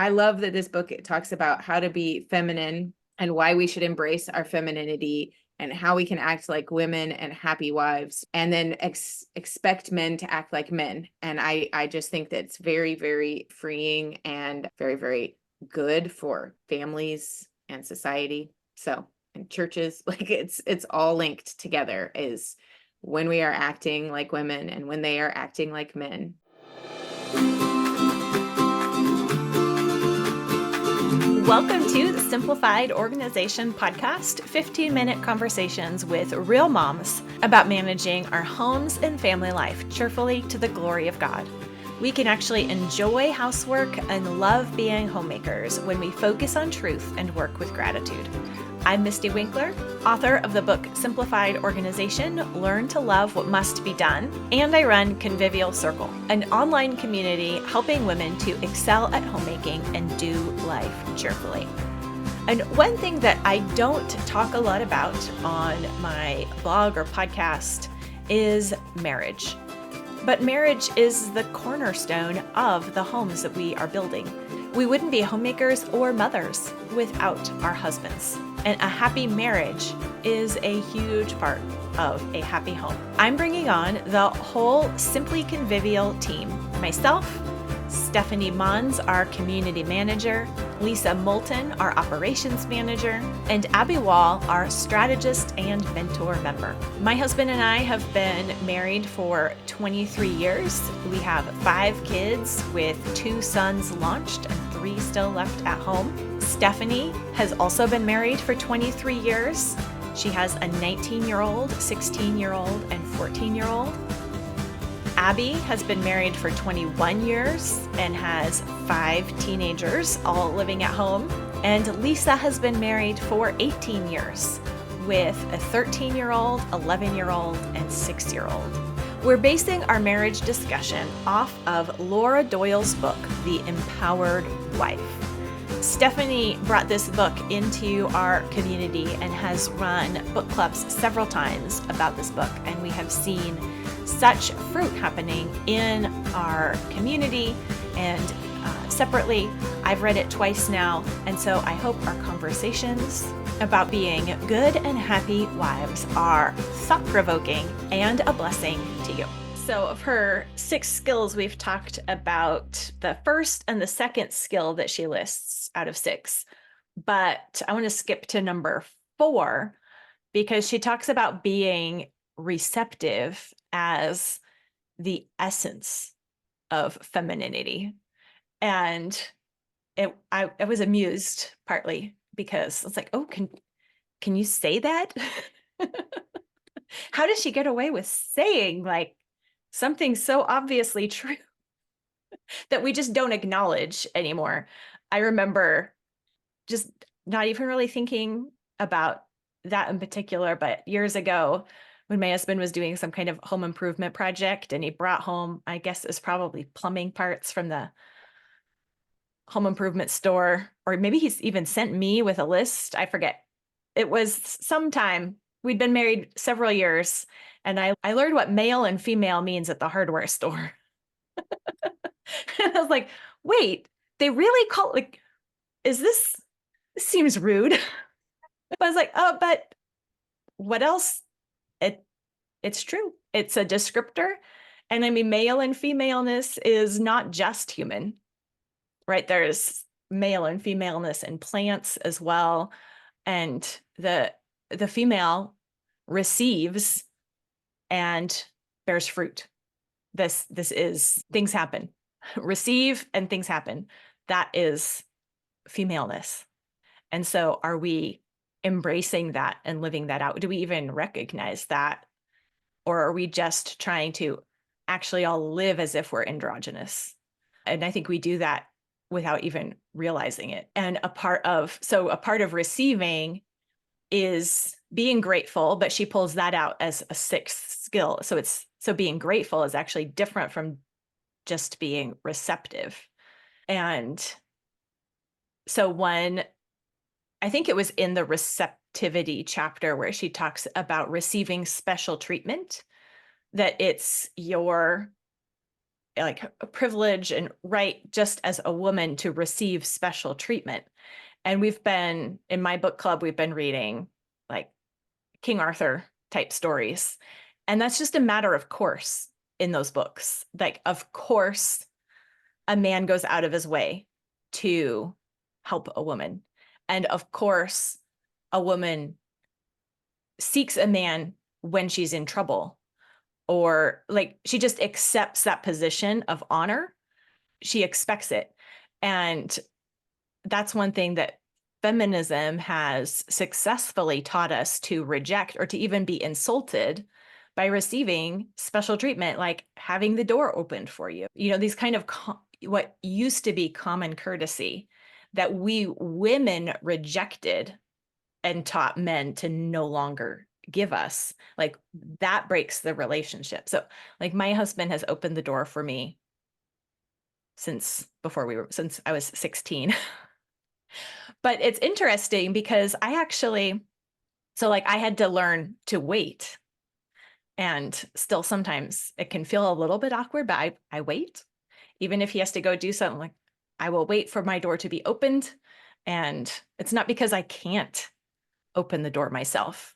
I love that this book talks about how to be feminine and why we should embrace our femininity and how we can act like women and happy wives, and then expect men to act like men. And I just think that's very, very freeing and very, very good for families and society. So, and churches, like it's all linked together, is when we are acting like women and when they are acting like men. Welcome to the Simplified Organization Podcast, 15-minute conversations with real moms about managing our homes and family life cheerfully to the glory of God. We can actually enjoy housework and love being homemakers when we focus on truth and work with gratitude. I'm Mystie Winckler, author of the book Simplified Organization, Learn to Love What Must Be Done, and I run Convivial Circle, an online community helping women to excel at homemaking and do life cheerfully. And one thing that I don't talk a lot about on my blog or podcast is marriage. But marriage is the cornerstone of the homes that we are building. We wouldn't be homemakers or mothers without our husbands. And a happy marriage is a huge part of a happy home. I'm bringing on the whole Simply Convivial team. Myself, Stephanie Mons, our community manager, Lisa Moulton, our operations manager, and Abby Wall, our strategist and mentor member. My husband and I have been married for 23 years. We have 5 kids with 2 sons launched and 3 still left at home. Stephanie has also been married for 23 years. She has a 19-year-old, 16-year-old, and 14-year-old. Abby has been married for 21 years and has 5 teenagers, all living at home. And Lisa has been married for 18 years with a 13-year-old, 11-year-old, and 6-year-old. We're basing our marriage discussion off of Laura Doyle's book, The Empowered Wife. Stephanie brought this book into our community and has run book clubs several times about this book, and we have seen such fruit happening in our community and separately. I've read it twice now, and so I hope our conversations about being good and happy wives are thought-provoking and a blessing to you. So of her 6 skills, we've talked about the first and the second skill that she lists out of 6. But I want to skip to number 4 because she talks about being receptive as the essence of femininity. And I was amused partly because it's like, oh, can you say that? How does she get away with saying like something so obviously true that we just don't acknowledge anymore? I remember just not even really thinking about that in particular, but years ago when my husband was doing some kind of home improvement project and he brought home, I guess it's probably plumbing parts from the home improvement store, or maybe he's even sent me with a list. I forget. It was sometime. We'd been married several years, and I learned what male and female means at the hardware store. And I was like, wait, they really call, like, this seems rude. But I was like, oh, but what else? It's true. It's a descriptor. And I mean, male and femaleness is not just human, right? There's male and femaleness in plants as well. And the female receives and bears fruit. This is things happen. Receive and things happen. That is femaleness. And so are we embracing that and living that out? Do we even recognize that? Or are we just trying to actually all live as if we're androgynous? And I think we do that without even realizing it. And a part of receiving is being grateful, but she pulls that out as a 6th skill. So being grateful is actually different from just being receptive. And so I think it was in the receptivity chapter where she talks about receiving special treatment, that it's your like a privilege and right just as a woman to receive special treatment. And we've been in my book club, we've been reading like King Arthur type stories. And that's just a matter of course in those books. Like, of course, a man goes out of his way to help a woman. And of course, a woman seeks a man when she's in trouble, or like she just accepts that position of honor. She expects it. And that's one thing that feminism has successfully taught us to reject, or to even be insulted by receiving special treatment, like having the door opened for you. You know, these kind of what used to be common courtesy that we women rejected and taught men to no longer give us, like that breaks the relationship. So like my husband has opened the door for me since I was 16. But it's interesting because I had to learn to wait. And still sometimes it can feel a little bit awkward, but I wait. Even if he has to go do something, like I will wait for my door to be opened. And it's not because I can't open the door myself,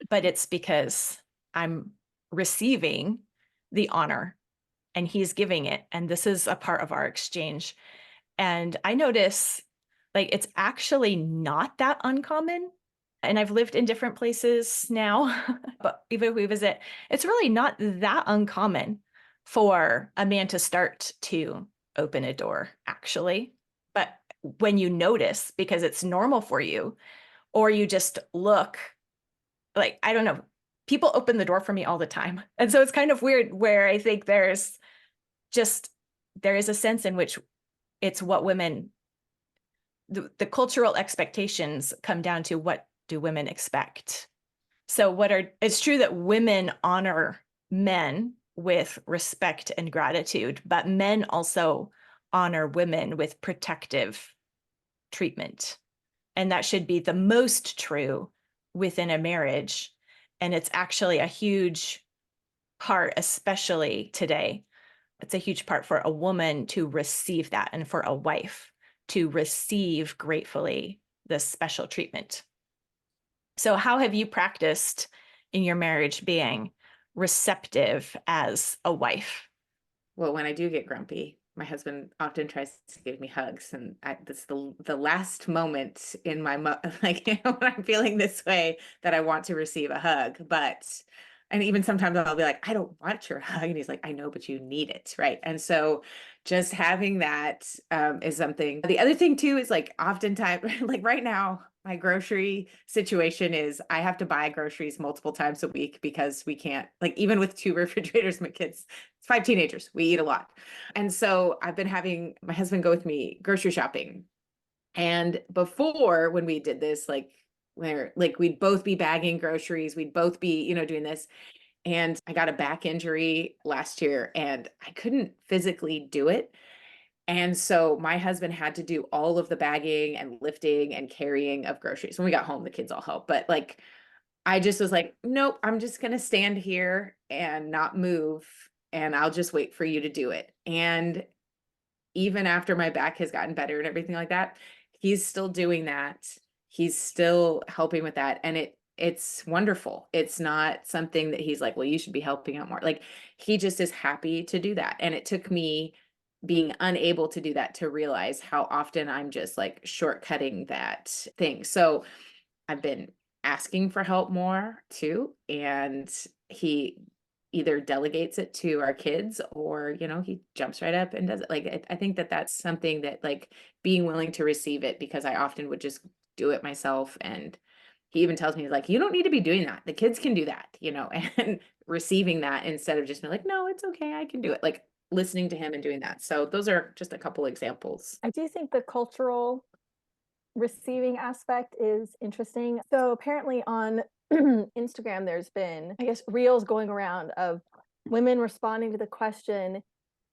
but it's because I'm receiving the honor and he's giving it. And this is a part of our exchange. And I notice like it's actually not that uncommon. And I've lived in different places now, but even if we visit, it's really not that uncommon for a man to start to open a door, actually. But when you notice, because it's normal for you, or you just look, like, I don't know, people open the door for me all the time. And so it's kind of weird where I think there is a sense in which it's what women, the cultural expectations come down to what do women expect. So it's true that women honor men with respect and gratitude, but men also honor women with protective treatment. And that should be the most true within a marriage. And it's actually a huge part, especially today. It's a huge part for a woman to receive that, and for a wife to receive gratefully this special treatment. So how have you practiced in your marriage being receptive as a wife? Well, when I do get grumpy, my husband often tries to give me hugs, and that's the last moment in my like when I'm feeling this way that I want to receive a hug. And even sometimes I'll be like, I don't want your hug, and he's like, I know, but you need it, right? And so just having that is something. The other thing too is like oftentimes, like right now, my grocery situation is I have to buy groceries multiple times a week because we can't, like, even with 2 refrigerators, my kids, it's 5 teenagers, we eat a lot. And so I've been having my husband go with me grocery shopping. And before, when we did this, like where like we'd both be bagging groceries, we'd both be, doing this. And I got a back injury last year and I couldn't physically do it. And so my husband had to do all of the bagging and lifting and carrying of groceries. When we got home, the kids all helped. But like, I just was like, nope, I'm just going to stand here and not move. And I'll just wait for you to do it. And even after my back has gotten better and everything like that, he's still doing that. He's still helping with that. And it's wonderful. It's not something that he's like, well, you should be helping out more. Like, he just is happy to do that. And it took me being unable to do that to realize how often I'm just like shortcutting that thing. So I've been asking for help more too. And he either delegates it to our kids, or, he jumps right up and does it. Like, I think that that's something that, like, being willing to receive it, because I often would just do it myself. And he even tells me, like, you don't need to be doing that. The kids can do that, and receiving that instead of just being like, no, it's okay, I can do it. Like, listening to him and doing that. So those are just a couple examples. I do think the cultural receiving aspect is interesting. So apparently on Instagram, there's been, I guess, reels going around of women responding to the question,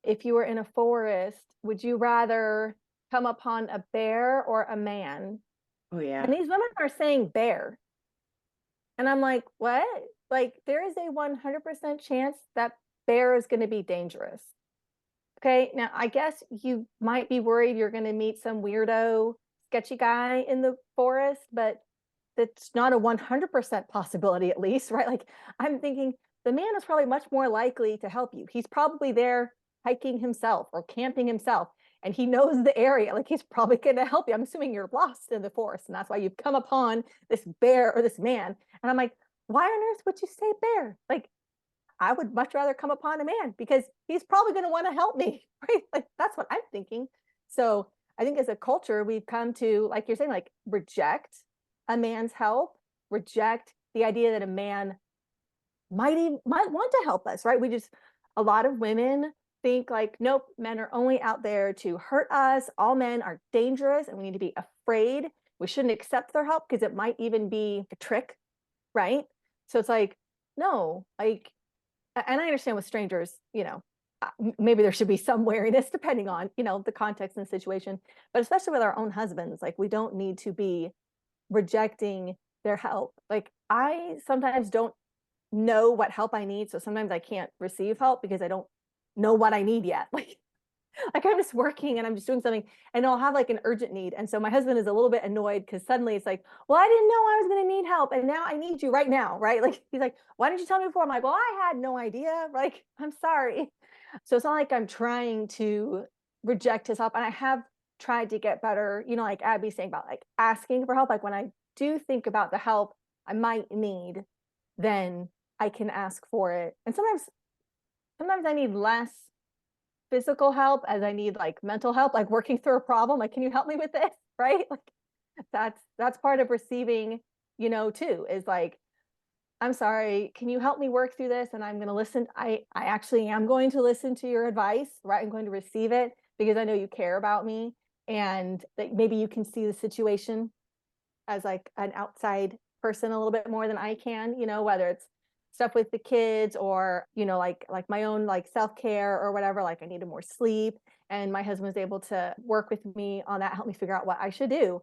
if you were in a forest, would you rather come upon a bear or a man? Oh yeah. And these women are saying bear. And I'm like, what? Like, there is a 100% chance that bear is going to be dangerous. Okay, now I guess you might be worried you're going to meet some weirdo, sketchy guy in the forest, but that's not a 100% possibility, at least, right? Like, I'm thinking the man is probably much more likely to help you. He's probably there hiking himself or camping himself, and he knows the area. Like, he's probably going to help you. I'm assuming you're lost in the forest, and that's why you've come upon this bear or this man. And I'm like, why on earth would you say bear? Like, I would much rather come upon a man because he's probably going to want to help me, right? Like, that's what I'm thinking. So I think as a culture, we've come to, like you're saying, like, reject a man's help, reject the idea that a man might want to help us, right? A lot of women think like, nope, men are only out there to hurt us. All men are dangerous and we need to be afraid. We shouldn't accept their help because it might even be a trick, right? So it's like, no, like, and I understand with strangers, maybe there should be some wariness depending on, the context and the situation, but especially with our own husbands, like, we don't need to be rejecting their help. Like, I sometimes don't know what help I need, so sometimes I can't receive help because I don't know what I need yet. Like I'm just working and I'm just doing something and I'll have like an urgent need. And so my husband is a little bit annoyed because suddenly it's like, well, I didn't know I was going to need help. And now I need you right now. Right. Like, he's like, why didn't you tell me before? I'm like, well, I had no idea. Like, I'm sorry. So it's not like I'm trying to reject his help. And I have tried to get better, like Abby's saying about like asking for help. Like, when I do think about the help I might need, then I can ask for it. And sometimes I need less physical help as I need like mental help, like working through a problem. Like, can you help me with this? Right? Like, that's part of receiving, too, is like, I'm sorry, can you help me work through this? And I'm going to listen. I actually am going to listen to your advice, right? I'm going to receive it because I know you care about me and that maybe you can see the situation as like an outside person a little bit more than I can, whether it's stuff with the kids or, like my own like self-care or whatever, like I needed more sleep. And my husband was able to work with me on that, help me figure out what I should do.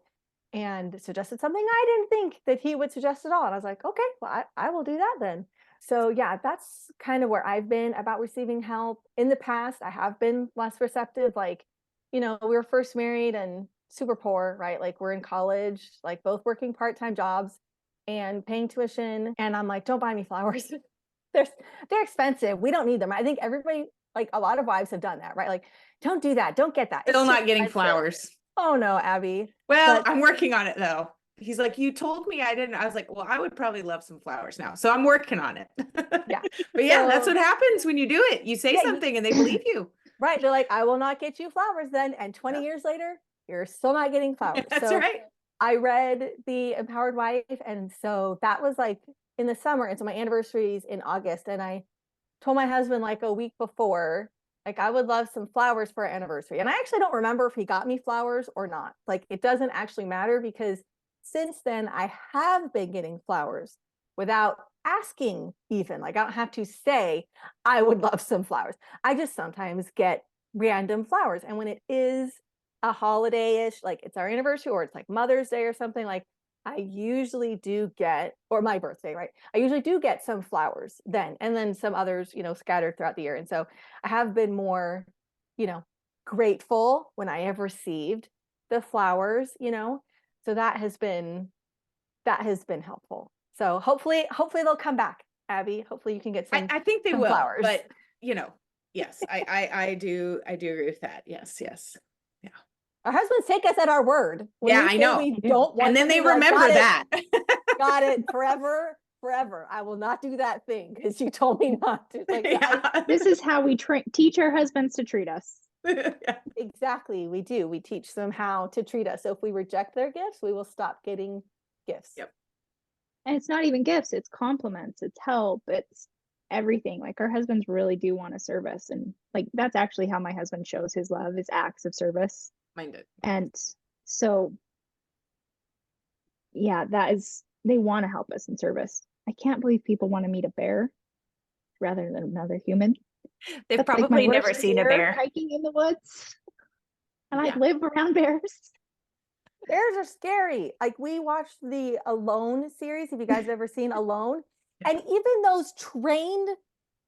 And suggested something I didn't think that he would suggest at all. And I was like, okay, well, I will do that then. So yeah, that's kind of where I've been about receiving help. In the past, I have been less receptive. Like, we were first married and super poor, right? Like, we're in college, like both working part-time jobs and paying tuition. And I'm like, don't buy me flowers. They're expensive. We don't need them. I think everybody, like a lot of wives have done that, right? Like, don't do that. Don't get that. Still not getting flowers. Oh no, Abby. Well, I'm working on it though. He's like, you told me I didn't. I was like, well, I would probably love some flowers now. So I'm working on it. Yeah. But yeah, that's what happens when you do it. You say something and they believe you. Right. They're like, I will not get you flowers then. And 20 years later, you're still not getting flowers. That's right. I read The Empowered Wife. And so that was like in the summer. And so my anniversary is in August. And I told my husband like a week before, like, I would love some flowers for our anniversary. And I actually don't remember if he got me flowers or not. Like, it doesn't actually matter because since then I have been getting flowers without asking even. Like, I don't have to say, I would love some flowers. I just sometimes get random flowers. And when it is a holiday-ish, like it's our anniversary or it's like Mother's Day or something, like I usually do get, or my birthday, right? I usually do get some flowers then, and then some others, scattered throughout the year. And so I have been more, grateful when I have received the flowers, so that has been helpful. So hopefully they'll come back, Abby. Hopefully you can get some. I think they will, flowers. but yes, I do agree with that. Yes. Yeah. Our husbands take us at our word. When I know. We don't want, and then they remember that. Got it. Forever. I will not do that thing because you told me not to. Like, yeah. This is how we teach our husbands to treat us. Yeah. Exactly. We do. We teach them how to treat us. So if we reject their gifts, we will stop getting gifts. Yep. And it's not even gifts, it's compliments, it's help, it's everything. Like, our husbands really do want to serve us. And like, that's actually how my husband shows his love, is acts of service. Mine did. And so, yeah, they want to help us in service. I can't believe people want to meet a bear rather than another human. They've That's probably my never worst seen a fear, bear. hiking in the woods. And Yeah. I live around bears. Bears are scary. Like, we watched the Alone series. Have you guys ever seen Alone? And even those trained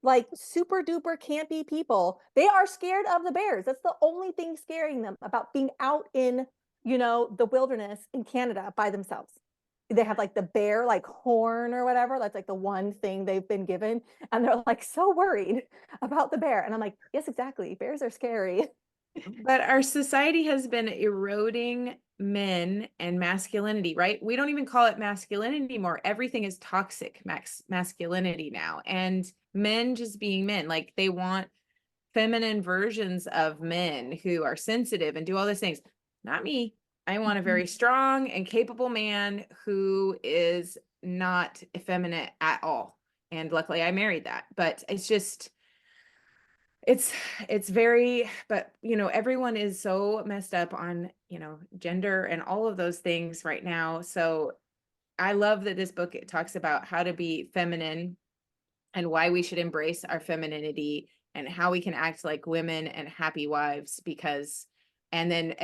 like super duper campy people. They are scared of the bears. That's the only thing scaring them about being out in, the wilderness in Canada by themselves. They have like the bear like horn or whatever. That's like the one thing they've been given. And they're like so worried about the bear. And I'm like, yes, exactly. Bears are scary. But our society has been eroding men and masculinity, right? We don't even call it masculinity anymore. Everything is toxic masculinity now. And men just being men, like they want feminine versions of men who are sensitive and do all these things. Not me. I want a very strong and capable man who is not effeminate at all. And luckily I married that. But it's just, it's very, but everyone is so messed up on, gender and all of those things right now. So I love that this book, it talks about how to be feminine and why we should embrace our femininity and how we can act like women and happy wives, because and then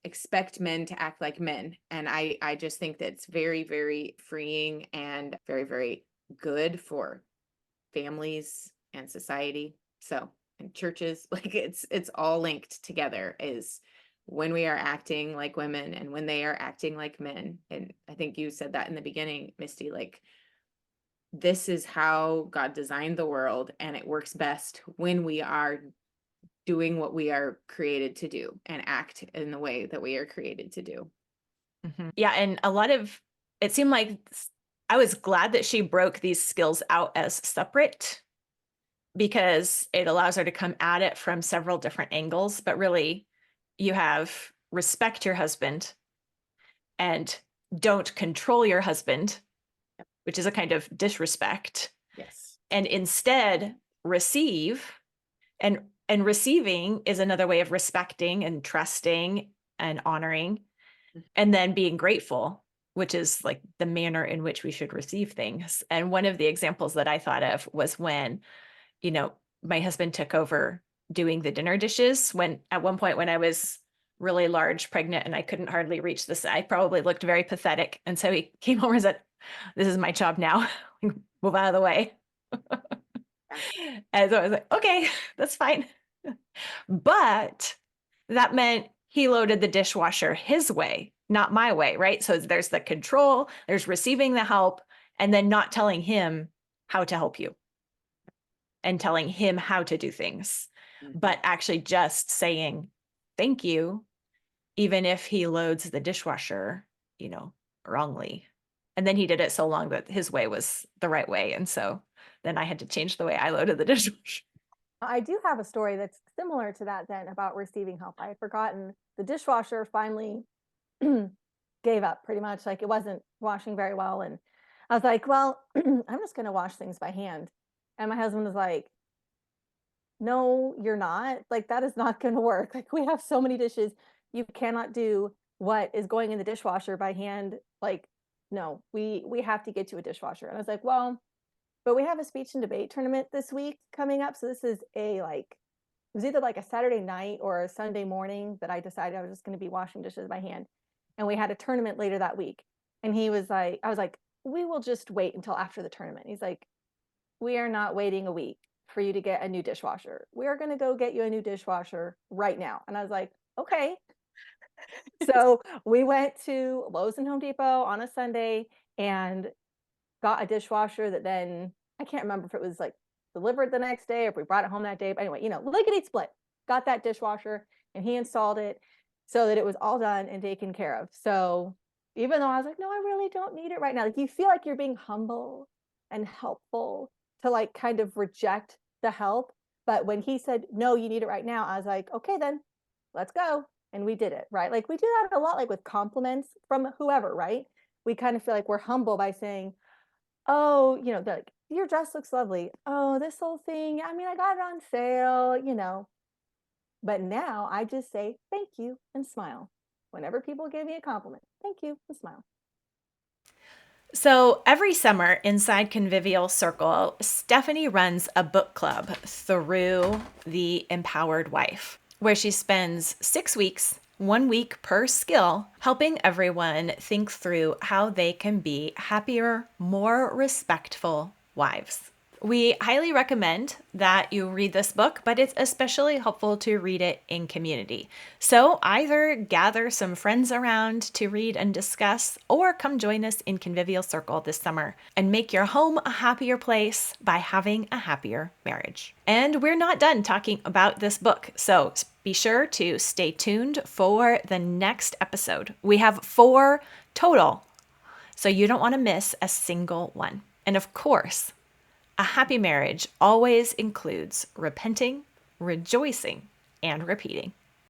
expect men to act like men. And I just think that's very, very freeing and very, very good for families and society. So, and churches, like it's all linked together, is when we are acting like women and when they are acting like men. And I think you said that in the beginning, Misty, like this is how God designed the world, and it works best when we are doing what we are created to do and act in the way that we are created to do. Yeah. And it seemed like I was glad that she broke these skills out as separate, because it allows her to come at it from several different angles. But really, you have respect your husband and don't control your husband, which is a kind of disrespect. Yes. And instead receive, and receiving is another way of respecting and trusting and honoring, and then being grateful, which is like the manner in which we should receive things. And one of the examples that I thought of was when, my husband took over doing the dinner dishes, when at one point when I was really large, pregnant, and I couldn't hardly reach this, I probably looked very pathetic. And so he came over and said, "This is my job now. Move out of the way." And so I was like, okay, that's fine. But that meant he loaded the dishwasher his way, not my way, right? So there's the control, there's receiving the help, and then not telling him how to help you and telling him how to do things, but actually just saying thank you, even if he loads the dishwasher, wrongly. And then he did it so long that his way was the right way. And so then I had to change the way I loaded the dishwasher. I do have a story that's similar to that then about receiving help. I had forgotten the dishwasher finally gave up pretty much. Like it wasn't washing very well. And I was like, well, I'm just going to wash things by hand. And my husband was like, no, you're not. Like that is not going to work. Like we have so many dishes. You cannot do what is going in the dishwasher by hand. Like, no, we have to get you a dishwasher. And I was like, well, but we have a speech and debate tournament this week coming up. So this is it was either like a Saturday night or a Sunday morning that I decided I was just going to be washing dishes by hand. And we had a tournament later that week. And he was like, I was like, we will just wait until after the tournament. He's like, we are not waiting a week for you to get a new dishwasher. We are going to go get you a new dishwasher right now. And I was like, okay. So we went to Lowe's and Home Depot on a Sunday and got a dishwasher that then I can't remember if it was like delivered the next day or if we brought it home that day. But anyway, lickety split, got that dishwasher and he installed it so that it was all done and taken care of. So even though I was like, no, I really don't need it right now. Like you feel like you're being humble and helpful to like kind of reject the help. But when he said, no, you need it right now, I was like, okay, then let's go. And we did it, right? Like we do that a lot, like with compliments from whoever, right? We kind of feel like we're humble by saying, oh, like your dress looks lovely. Oh, this whole thing, I mean, I got it on sale, But now I just say thank you and smile. Whenever people give me a compliment, thank you and smile. So every summer inside Convivial Circle, Stephanie runs a book club through The Empowered Wife, where she spends 6 weeks, 1 week per skill, helping everyone think through how they can be happier, more respectful wives. We highly recommend that you read this book, but it's especially helpful to read it in community. So either gather some friends around to read and discuss, or come join us in Convivial Circle this summer and make your home a happier place by having a happier marriage. And we're not done talking about this book, so be sure to stay tuned for the next episode. We have 4 total, so you don't want to miss a single one. And of course, a happy marriage always includes repenting, rejoicing, and repeating.